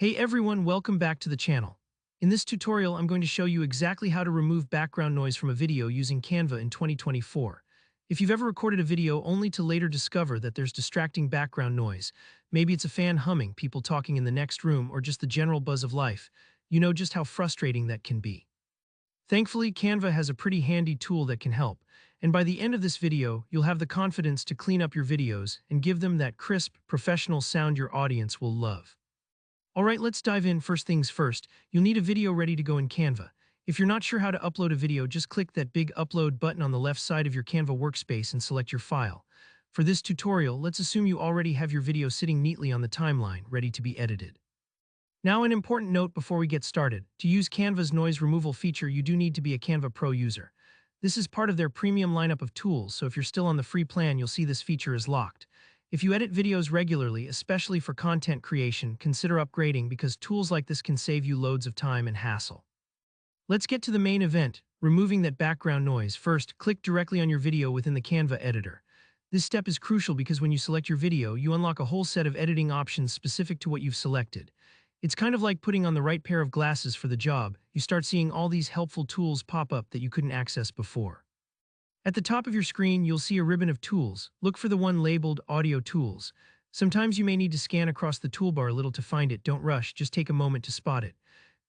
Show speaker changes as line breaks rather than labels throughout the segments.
Hey everyone, welcome back to the channel. In this tutorial, I'm going to show you exactly how to remove background noise from a video using Canva in 2024. If you've ever recorded a video only to later discover that there's distracting background noise, maybe it's a fan humming, people talking in the next room, or just the general buzz of life, you know just how frustrating that can be. Thankfully, Canva has a pretty handy tool that can help, and by the end of this video, you'll have the confidence to clean up your videos and give them that crisp, professional sound your audience will love. Alright, let's dive in. First things first, you'll need a video ready to go in Canva. If you're not sure how to upload a video, just click that big upload button on the left side of your Canva workspace and select your file. For this tutorial, let's assume you already have your video sitting neatly on the timeline, ready to be edited. Now, an important note before we get started. To use Canva's noise removal feature, you do need to be a Canva Pro user. This is part of their premium lineup of tools, so if you're still on the free plan, you'll see this feature is locked. If you edit videos regularly, especially for content creation, consider upgrading because tools like this can save you loads of time and hassle. Let's get to the main event, removing that background noise. First, click directly on your video within the Canva editor. This step is crucial because when you select your video, you unlock a whole set of editing options specific to what you've selected. It's kind of like putting on the right pair of glasses for the job. You start seeing all these helpful tools pop up that you couldn't access before. At the top of your screen, you'll see a ribbon of tools. Look for the one labeled Audio Tools. Sometimes you may need to scan across the toolbar a little to find it. Don't rush, just take a moment to spot it.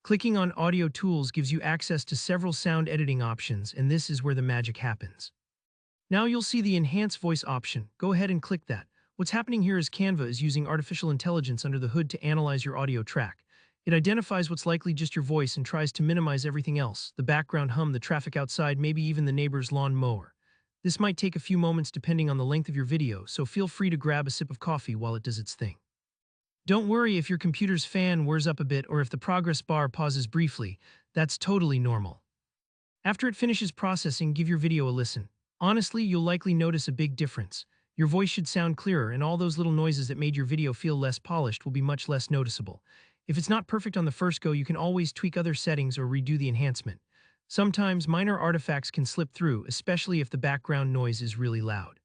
Clicking on Audio Tools gives you access to several sound editing options, and this is where the magic happens. Now you'll see the Enhance Voice option. Go ahead and click that. What's happening here is Canva is using artificial intelligence under the hood to analyze your audio track. It identifies what's likely just your voice and tries to minimize everything else, the background hum, the traffic outside, maybe even the neighbor's lawn mower. This might take a few moments depending on the length of your video, so feel free to grab a sip of coffee while it does its thing. Don't worry if your computer's fan whirs up a bit or if the progress bar pauses briefly, that's totally normal. After it finishes processing, give your video a listen. Honestly, you'll likely notice a big difference. Your voice should sound clearer, and all those little noises that made your video feel less polished will be much less noticeable. If it's not perfect on the first go, you can always tweak other settings or redo the enhancement. Sometimes minor artifacts can slip through, especially if the background noise is really loud.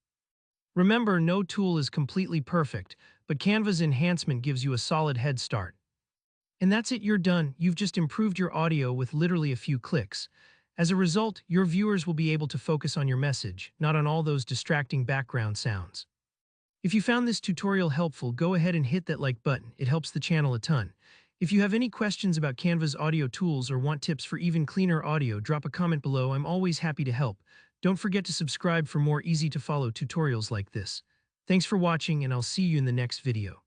Remember, no tool is completely perfect, but Canva's enhancement gives you a solid head start. And that's it, you're done. You've just improved your audio with literally a few clicks. As a result, your viewers will be able to focus on your message, not on all those distracting background sounds. If you found this tutorial helpful, go ahead and hit that like button. It helps the channel a ton. If you have any questions about Canva's audio tools or want tips for even cleaner audio, drop a comment below. I'm always happy to help. Don't forget to subscribe for more easy-to-follow tutorials like this. Thanks for watching, and I'll see you in the next video.